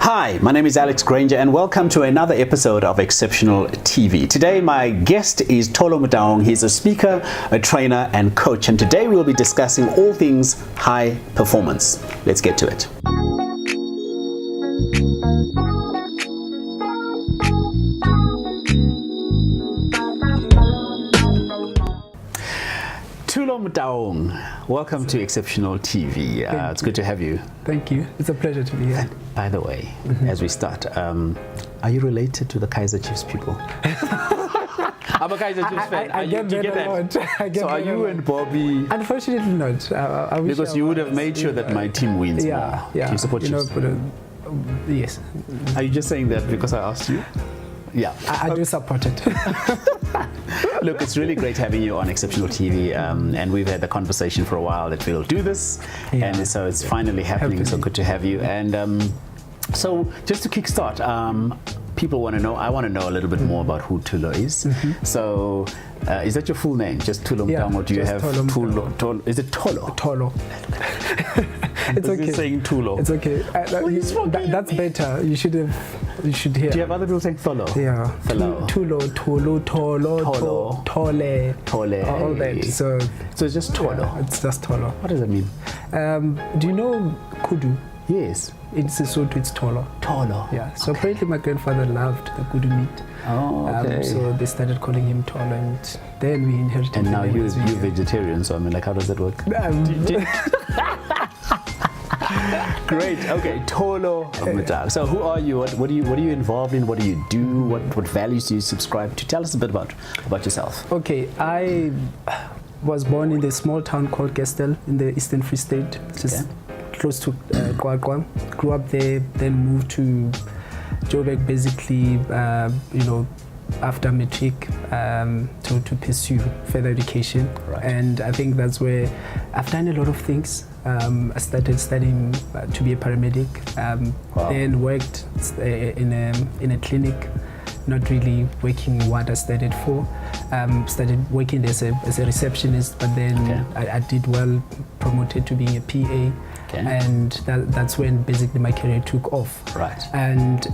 Hi, my name is Alex Granger and welcome to another episode of Exceptional TV. Today my guest is Tholo Motaung. He's a speaker, a trainer and coach, and today we'll be discussing all things high performance. Let's get to it. Tholo Motaung, welcome to Exceptional TV. It's good to have you. Thank you. It's a pleasure to be here. By the way, as we start, are you related to the Kaiser Chiefs people? I'm a Kaiser Chiefs fan. I get that. So are you and Bobby? Unfortunately not. I wish because you would have made sure that my team wins more. Yeah. Do you support Chiefs? Yes. Are you just saying that because I asked you? Yeah. I do support it. Look, it's really great having you on Exceptional TV, and we've had the conversation for a while that we'll do this, and so it's finally happening. So good to have you. And so just to kickstart, people want to know, I want to know a little bit more about who Tholo is. So is that your full name, just Tholo Motaung, or do you have Tholo? Is it Tholo? Tholo. It's okay. Saying Tholo. It's okay. That's better. You should hear. Do you have other people saying Tholo? Yeah. Tholo, Thole. All that. So it's just Tholo. Yeah, it's just Tholo. What does that mean? Do you know kudu? Yes. In Sesotho, it's Tholo. Tholo. Yeah. So apparently my grandfather loved the kudu meat. Oh, okay. So they started calling him Tholo, and then we inherited. And now you're vegetarian, so I mean, like, how does that work? Great. Okay, Tholo Motaung. So who are you? What are you involved in? What do you do? What values do you subscribe to? Tell us a bit about yourself. Okay, I was born in the small town called Gestel in the Eastern Free State, just close to Kwakwa. Grew up there, then moved to Joburg, basically, after matric, to pursue further education. Right. And I think that's where I've done a lot of things. I started studying to be a paramedic, then worked in a clinic, not really working what I studied for. Started working as a receptionist, but then I did well, promoted to being a PA. And that's when basically my career took off. Right. And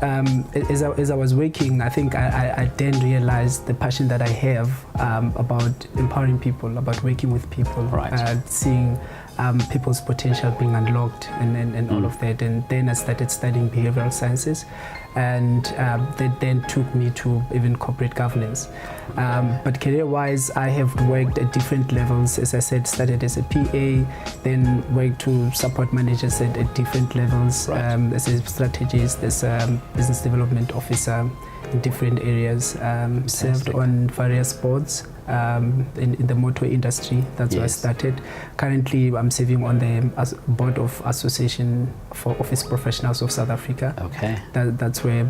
as I was working, I think I then realized the passion that I have about empowering people, about working with people, seeing people's potential being unlocked and all of that. And then I started studying behavioral sciences, and that then took me to even corporate governance. But career-wise, I have worked at different levels. As I said, started as a PA, then worked to support managers at different levels, as a strategist, as a business development officer in different areas, served on various boards in the motor industry. That's where I started. Currently, I'm serving on the board of Association for Office Professionals of South Africa. Okay. That's where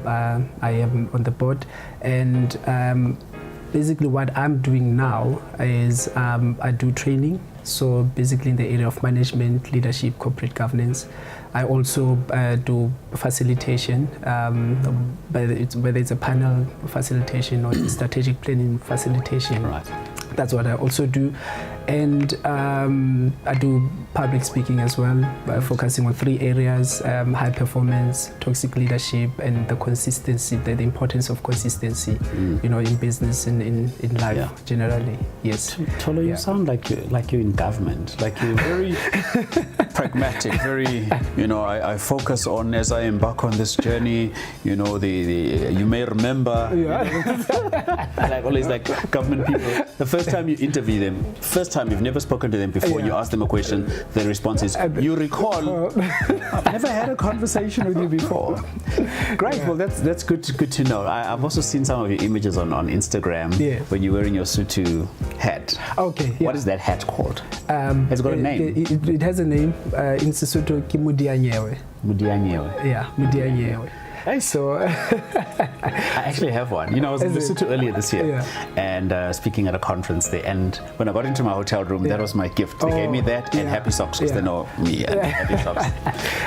I am on the board. And basically what I'm doing now is I do training. So basically in the area of management, leadership, corporate governance. I also do facilitation, whether it's a panel facilitation or strategic planning facilitation. Right. That's what I also do. And I do public speaking as well, focusing on 3 areas: high performance, toxic leadership, and the consistency, the importance of consistency, in business and in life generally. Yes. Tholo, you sound like you're in government, like you're very pragmatic, very, I focus on, as I embark on this journey, you may remember, like always, like government people, the first time you interview them, first time you've never spoken to them before, you ask them a question, the response is, you recall, I've never had a conversation with you before. Great, well that's good to know. I've also seen some of your images on Instagram when you're wearing your Sotho hat. Okay. Yeah. What is that hat called? It's got a name. It has a name. In Sesotho, ki Mudianyewe. Mudianyewe. Yeah, Mudianyewe. So I actually have one. I was in Lesotho earlier this year, and speaking at a conference there. And when I got into my hotel room, that was my gift. They gave me that and happy socks, because they know me and happy socks,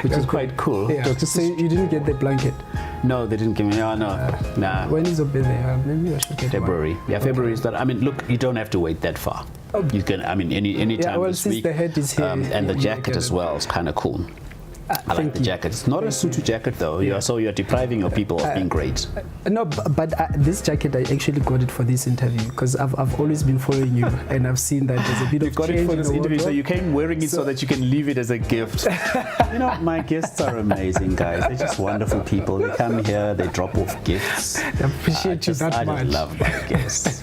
which is quite cool. So you didn't get the blanket? No, they didn't give me. Nah. When is your birthday? Maybe I should get February. One. Yeah, February is that. I mean, look, you don't have to wait that far. You can. I mean, any time this week. The head is here, and the jacket as well is kind of cool. I like the jacket. It's not a suit jacket though. Yeah. You're depriving your people of being great. No, but this jacket, I actually got it for this interview because I've always been following you and I've seen that there's a bit of got change it for this in the interview, so wardrobe. you came wearing it so that you can leave it as a gift. You know, my guests are amazing, guys. They're just wonderful people. They come here, they drop off gifts. I appreciate you that I much. just love my guests.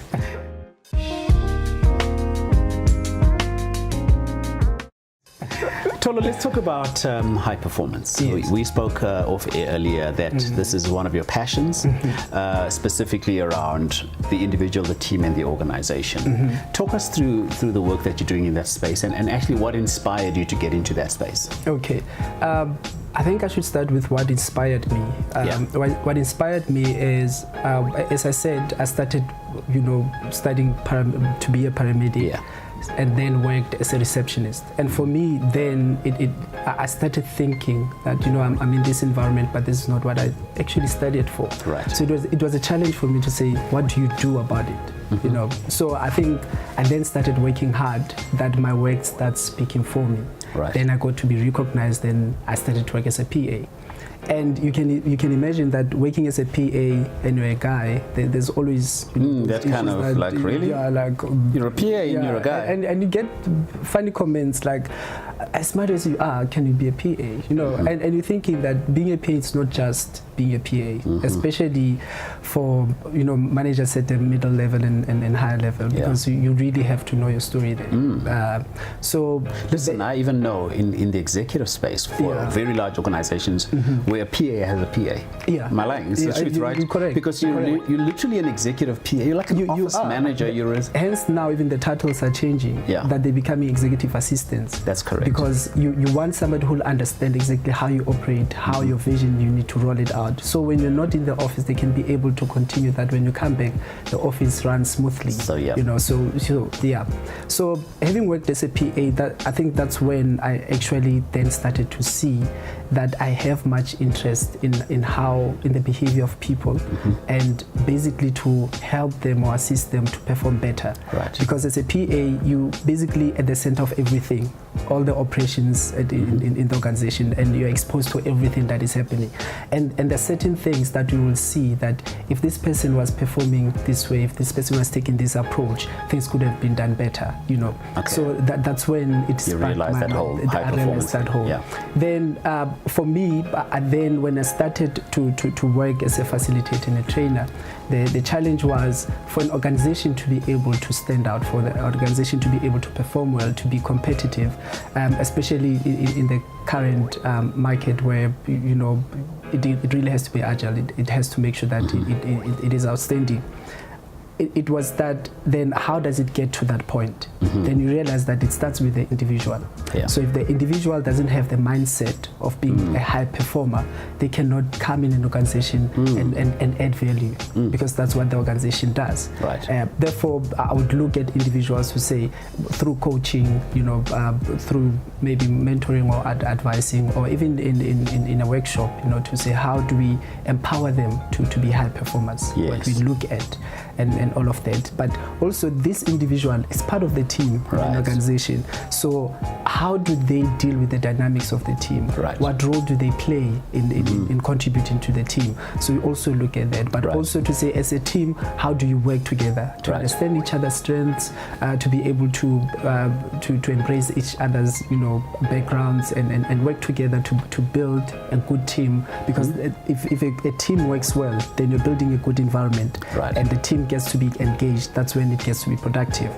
Tholo, let's talk about high performance. Yes. We spoke off air earlier that this is one of your passions, specifically around the individual, the team, and the organization. Talk us through the work that you're doing in that space, and actually what inspired you to get into that space. Okay. I think I should start with what inspired me. What inspired me is, as I said, I started, studying to be a paramedic. Yeah. And then worked as a receptionist. And for me, then I started thinking that I'm in this environment, but this is not what I actually studied for. Right. So it was a challenge for me to say, what do you do about it? So I think I then started working hard that my work starts speaking for me. Right. Then I got to be recognized. Then I started to work as a PA. And you can imagine that working as a PA and you're a guy, there's always that kind of that, like, really? Yeah, like you're a PA and you're a guy. And you get funny comments like, as smart as you are, can you be a PA? And you're thinking that being a PA is not just being a PA, especially for managers at the middle level and higher level, because you really have to know your story there. So listen, I even know in the executive space for very large organizations where a PA has a PA. Yeah. Am I lying? It's the truth, right? You're correct. Because you're literally an executive PA. You're like an office manager. Hence now even the titles are changing. Yeah. That they're becoming executive assistants. That's correct. Because you want somebody who will understand exactly how you operate, how your vision, you need to roll it out. So when you're not in the office, they can be able to continue that. When you come back, the office runs smoothly. So yeah. So having worked as a PA, I think that's when I actually then started to see that I have much interest in the behavior of people, and basically to help them or assist them to perform better. Right. Because as a PA, you basically at the center of everything, all the operations in the organization, and you're exposed to everything that is happening. And there are certain things that you will see that if this person was performing this way, if this person was taking this approach, things could have been done better. Okay. So that's when it you realized that whole high performance. Yeah. Then for me, then when I started to work as a facilitator and a trainer, the challenge was for an organization to be able to stand out, for the organization to be able to perform well, to be competitive, especially in the current market where it really has to be agile. It has to make sure that it is outstanding. It was that then how does it get to that point? Then you realize that it starts with the individual. Yeah. So if the individual doesn't have the mindset of being a high performer, they cannot come in an organization and add value, because that's what the organization does. Right. Therefore, I would look at individuals who say through coaching, through maybe mentoring or advising, or even in a workshop, to say how do we empower them to be high performers? Yes. What we look at and all of that. But also this individual is part of the team, right, an organization. So how do they deal with the dynamics of the team? Right. What role do they play in contributing to the team? So we also look at that. But right, also to say as a team, how do you work together to right, understand each other's strengths, to be able to embrace each other's backgrounds and work together to build a good team. Because if a team works well, then you're building a good environment, right, and the team gets to be engaged. That's when it gets to be productive.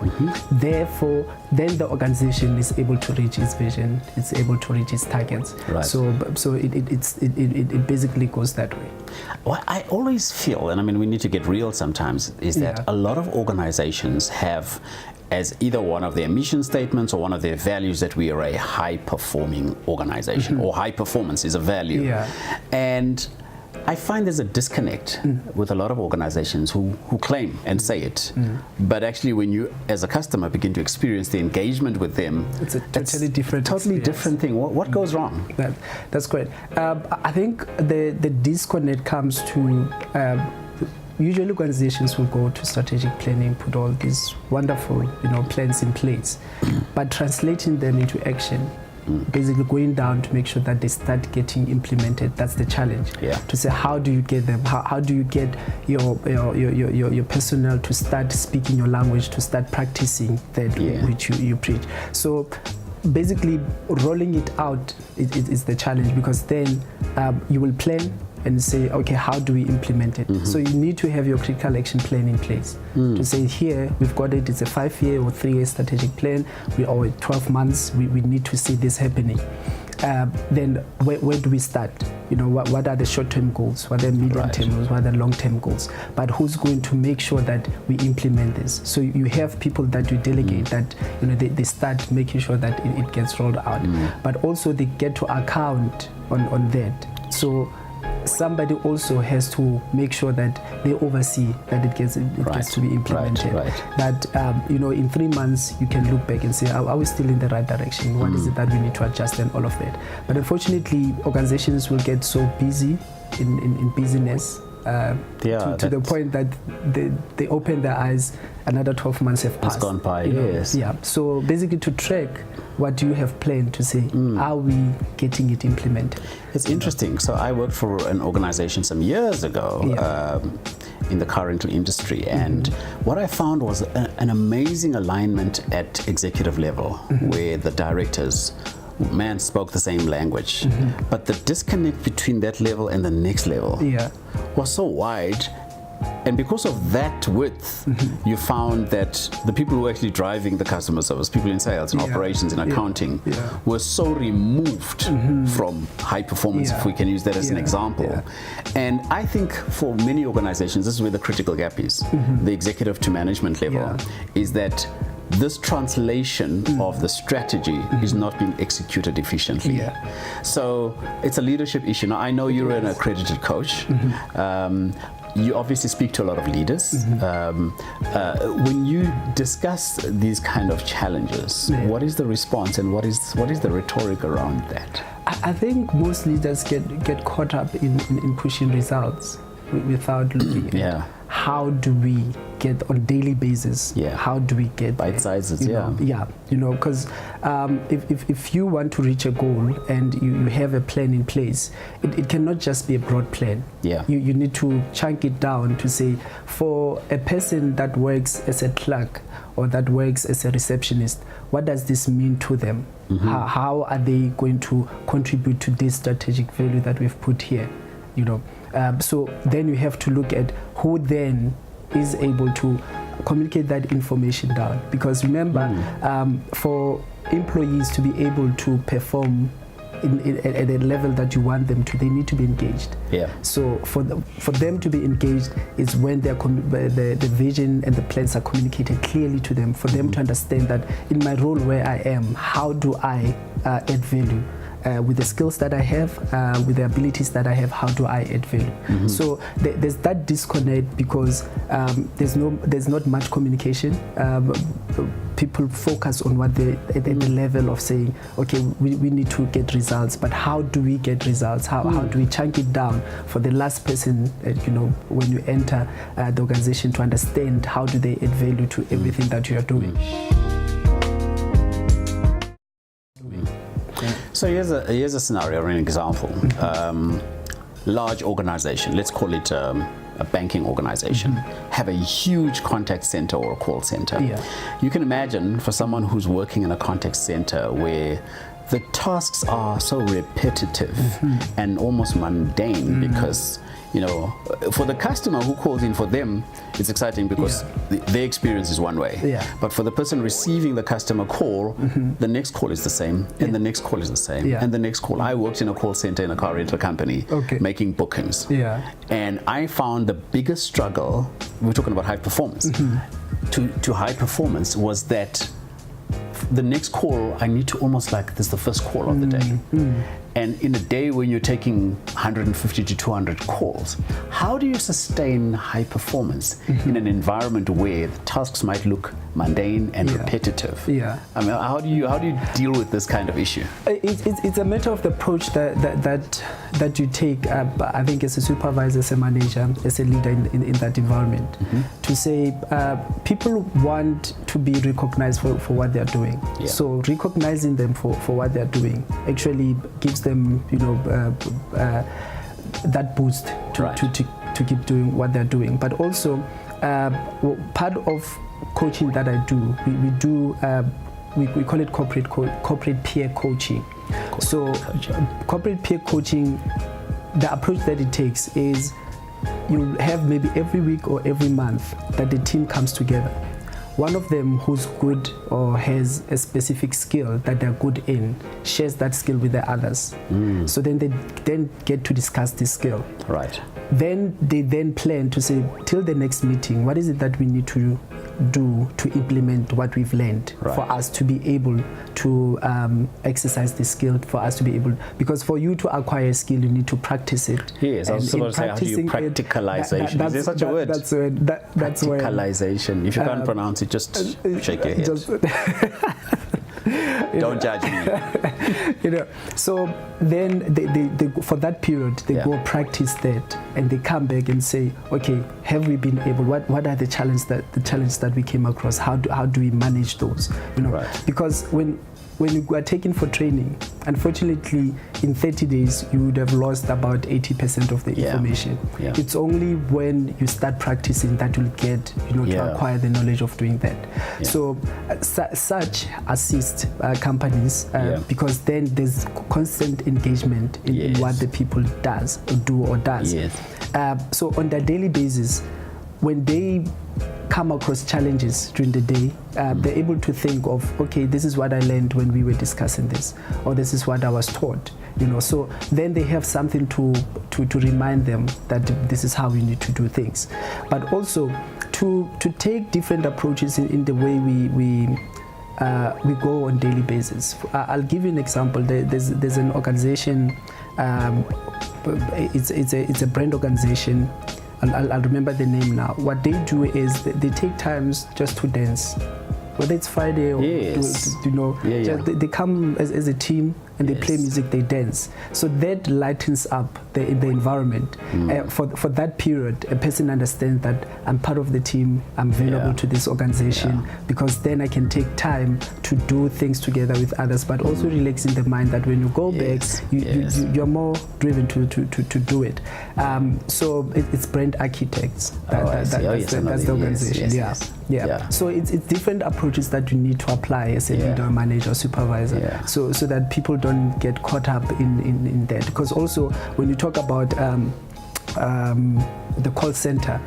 Therefore, then the organization is able to reach its vision. It's able to reach its targets. Right. So it basically goes that way. What I always feel, and I mean we need to get real sometimes, is that a lot of organizations have as either one of their mission statements or one of their values that we are a high-performing organization, or high performance is a value. Yeah. And I find there's a disconnect with a lot of organizations who claim and say it, but actually when you as a customer begin to experience the engagement with them, it's a totally different thing. What goes wrong? That's great. I think the disconnect comes to usually organizations will go to strategic planning, put all these wonderful plans in place, but translating them into action basically going down to make sure that they start getting implemented. That's the challenge. Yeah. To say, how do you get them? How do you get your personnel to start speaking your language, to start practicing that which you preach? So basically rolling it out is the challenge, because then you will plan and say, okay, how do we implement it? So you need to have your critical action plan in place to say, here, we've got it, it's a 5-year or 3-year strategic plan, or 12 months, we need to see this happening. Then where do we start? You know, what are the short-term goals? What are the medium-term goals? What are the long-term goals? But who's going to make sure that we implement this? So you have people that you delegate that, you know, they start making sure that it gets rolled out. But also they get to account on that. So somebody also has to make sure that they oversee that it gets to be implemented. That you know, in 3 months you can look back and say, are we still in the right direction? What is it that we need to adjust, and all of that. But unfortunately, organizations will get so busy in busyness to the point that they open their eyes, another 12 months have passed. It's gone by, yes. Yeah. So basically, to track what do you have planned to say, are we getting it implemented? It's interesting. So I worked for an organization some years ago in the car rental industry, and what I found was an amazing alignment at executive level, where the directors spoke the same language, but the disconnect between that level and the next level was so wide. And because of that width, you found that the people who were actually driving the customer service, people in sales and operations and accounting, were so removed from high performance, if we can use that as an example. And I think for many organizations, this is where the critical gap is, the executive to management level, is that this translation of the strategy is not being executed efficiently. So it's a leadership issue. Now, I know you're an accredited coach. You obviously speak to a lot of leaders. When you discuss these kind of challenges, what is the response, and what is the rhetoric around that? I think most leaders get caught up in pushing results without looking at how do we get on daily basis, how do we get bite sizes, you know, because if you want to reach a goal and you have a plan in place, it cannot just be a broad plan. You need to chunk it down to say, for a person that works as a clerk or that works as a receptionist, what does this mean to them? How are they going to contribute to this strategic value that we've put here? You know, so then you have to look at who then is able to communicate that information down. Because remember, for employees to be able to perform at a level that you want them to, they need to be engaged. So for them to be engaged is when the vision and the plans are communicated clearly to them, for them to understand that in my role where I am, how do I add value? With the skills that I have, with the abilities that I have, how do I add value? So there's that disconnect, because there's not much communication. People focus on what at the level of saying, okay, we need to get results, but how do we get results? How do we chunk it down for the last person, you know, when you enter the organization, to understand how do they add value to everything that you are doing? So here's a scenario or an example. Large organization, let's call it a banking organization, have a huge contact center or a call center. You can imagine, for someone who's working in a contact center where the tasks are so repetitive and almost mundane, because, you know, for the customer who calls in, for them it's exciting because their experience is one way. But for the person receiving the customer call, the next call is the same, and the next call is the same, and the next call. I worked in a call center in a car rental company, making bookings, and I found the biggest struggle, we're talking about high performance, to high performance, was that the next call, I need to almost like this is the first call of the day. And in a day when you're taking 150 to 200 calls, how do you sustain high performance in an environment where the tasks might look mundane and repetitive? Yeah. I mean, how do you deal with this kind of issue? It's a matter of the approach that you take. I think as a supervisor, as a manager, as a leader in that environment, to say people want to be recognized for what they're doing. Yeah. So recognizing them for what they're doing actually gives them, that boost to keep doing what they're doing. But also, part of coaching that I do, we do we call it corporate peer coaching. Corporate peer coaching, the approach that it takes is you have maybe every week or every month that the team comes together. One of them who's good or has a specific skill that they're good in shares that skill with the others. So then they get to discuss this skill. Right. Then they plan to say, till the next meeting, what is it that we need to do to implement what we've learned for us to be able to exercise the skill, for us to be able, because for you to acquire a skill, you need to practice it. Yes, I was supposed to say, how do you practicalization? Is there such a word? That's practicalization. If you can't pronounce it, just shake your head. Don't judge me. So then they for that period they go practice that, and they come back and say, okay, have we been able? What are the challenges that we came across? How do we manage those? Because when you are taken for training, unfortunately, in 30 days, you would have lost about 80% of the information. Yeah. It's only when you start practicing that you'll get, to acquire the knowledge of doing that. Yeah. So such assist companies because then there's constant engagement in what the people does. Yes. So on a daily basis, when they come across challenges during the day, they're able to think of, okay, this is what I learned when we were discussing this, or this is what I was taught. So then they have something to remind them that this is how we need to do things. But also to take different approaches in the way we go on daily basis. I'll give you an example. There's an organization. It's a brand organization. I'll remember the name now. What they do is they take times just to dance, whether it's Friday or they come as a team and they play music, they dance. So that lightens up the environment. For that period, a person understands that I'm part of the team, I'm valuable to this organization, because then I can take time to do things together with others, but also relaxing the mind that when you go back, you're more driven to do it. So it's Brand Architects. That's the organization. So it's different approaches that you need to apply as a leader, manager, or supervisor, so that people don't get caught up in that. Because also when you talk about the call center,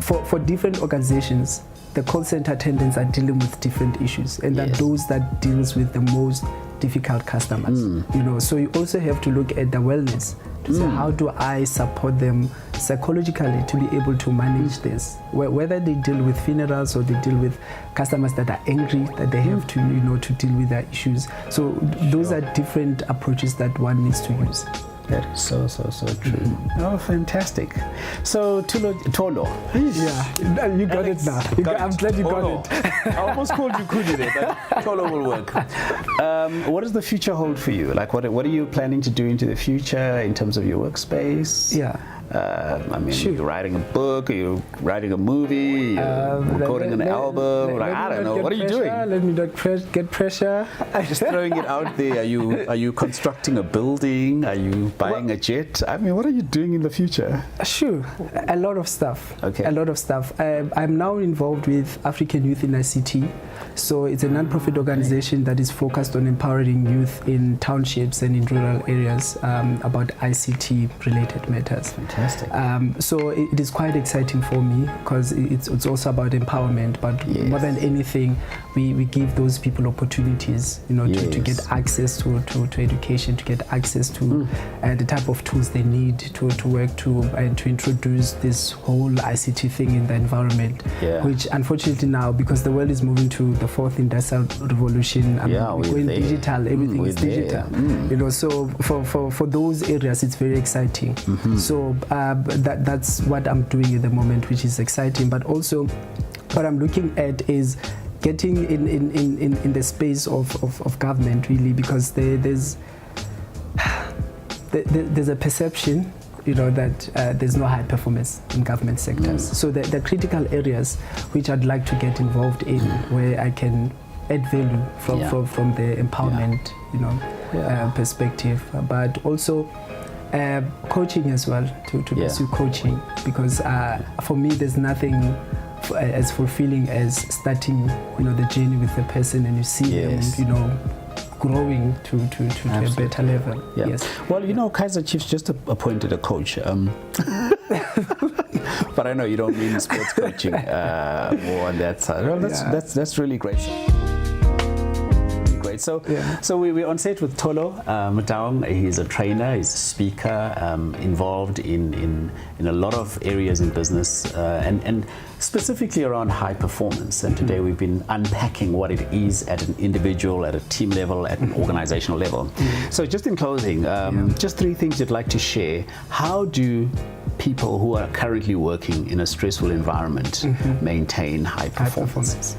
for different organizations, the call center attendants are dealing with different issues, and that those that deals with the most difficult customers. So you also have to look at the wellness to say, how do I support them psychologically to be able to manage this, whether they deal with funerals or they deal with customers that are angry, that they have to to deal with their issues. So those are different approaches that one needs to use. That is so true. Oh, fantastic. So Tholo. You got it now. I'm glad you got it. I almost called you Kudi there, but Tholo will work. What does the future hold for you? Like, what are you planning to do into the future in terms of your workspace? You're writing a book, you're writing a movie, you're recording an album. I don't know. What are you doing? Let me not get pressure. Just throwing it out there. Are you constructing a building? Are you buying a jet? I mean, what are you doing in the future? Sure, a lot of stuff. Okay. A lot of stuff. I'm now involved with African Youth in ICT. So it's a non-profit organization that is focused on empowering youth in townships and in rural areas about ICT-related matters. Fantastic. Fantastic. So it is quite exciting for me because it's also about empowerment, but more than anything, we give those people opportunities, to get access to education, to get access to the type of tools they need to work and to introduce this whole ICT thing in the environment, which unfortunately now, because the world is moving to the fourth industrial revolution, we're going digital, everything is digital, so for those areas it's very exciting. So that's what I'm doing at the moment, which is exciting, but also what I'm looking at is getting in the space of government, really, because there's a perception that there's no high performance in government sectors. So the critical areas which I'd like to get involved in, where I can add value from the empowerment perspective, but also coaching as well, to pursue coaching, because for me there's nothing as fulfilling as starting the journey with the person, and you see them growing to a better level. Yes. Well, Kaizer Chiefs just appointed a coach, but I know you don't mean sports coaching more on that side. Well, that's really great. So we're on set with Tholo Motaung. He's a trainer, he's a speaker, involved in a lot of areas in business, and specifically around high performance. And today we've been unpacking what it is at an individual, at a team level, at an organizational level. So just in closing, just 3 things you'd like to share. How do people who are currently working in a stressful environment maintain high performance?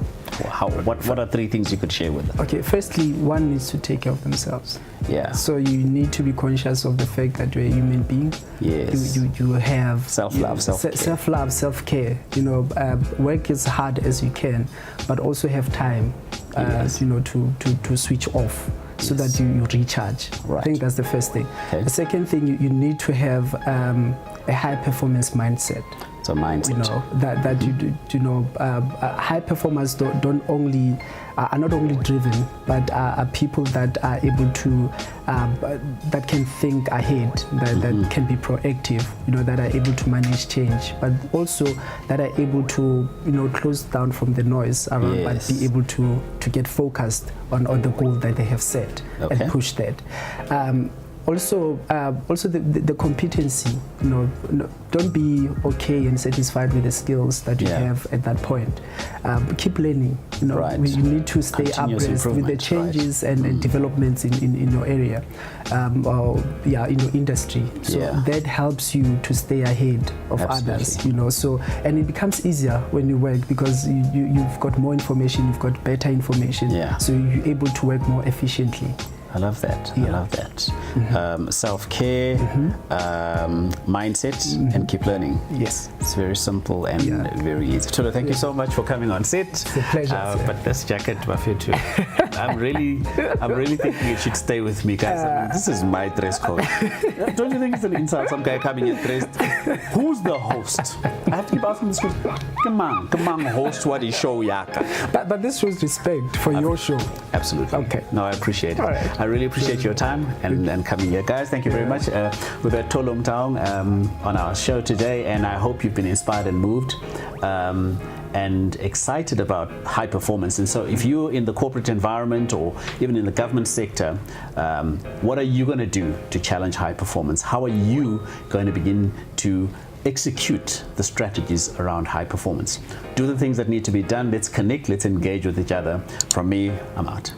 What are 3 things you could share with them? Okay, firstly, one needs to take care of themselves. Yeah. So you need to be conscious of the fact that you're a human being. Yes. You have self-love, self-care. Self-love, self-care. Work as hard as you can, but also have time, to switch off, so that you recharge. Right. I think that's the first thing. Okay. The second thing, you need to have a high performance mindset. So mindset. That you do. High performers are not only driven, but are people that are able to that can think ahead, that can be proactive. That are able to manage change, but also that are able to close down from the noise around, but be able to get focused on the goal that they have set and push that. Also the competency. Don't be okay and satisfied with the skills that you have at that point. Keep learning. You need to stay abreast with the changes and developments in your area, in your industry. So that helps you to stay ahead of others. And it becomes easier when you work, because you've got more information, you've got better information. So you're able to work more efficiently. I love that. I love that. Self-care, mindset, and keep learning. Yes. It's very simple and very easy. Tholo, thank you so much for coming on set. It's a pleasure. But this jacket, Buffy, too. I'm really thinking it should stay with me, guys. This is my dress code. Don't you think it's an insult? Some guy coming in dressed. Who's the host? I have to keep asking this question. Come on, host what is show yaka. But this was respect for your show. Absolutely. Okay. No, I appreciate it. All right. I really appreciate your time and coming here. Guys, thank you very much. We've had Tholo Motaung on our show today, and I hope you've been inspired and moved and excited about high performance. And so if you're in the corporate environment or even in the government sector, what are you going to do to challenge high performance? How are you going to begin to execute the strategies around high performance? Do the things that need to be done. Let's connect, let's engage with each other. From me, I'm out.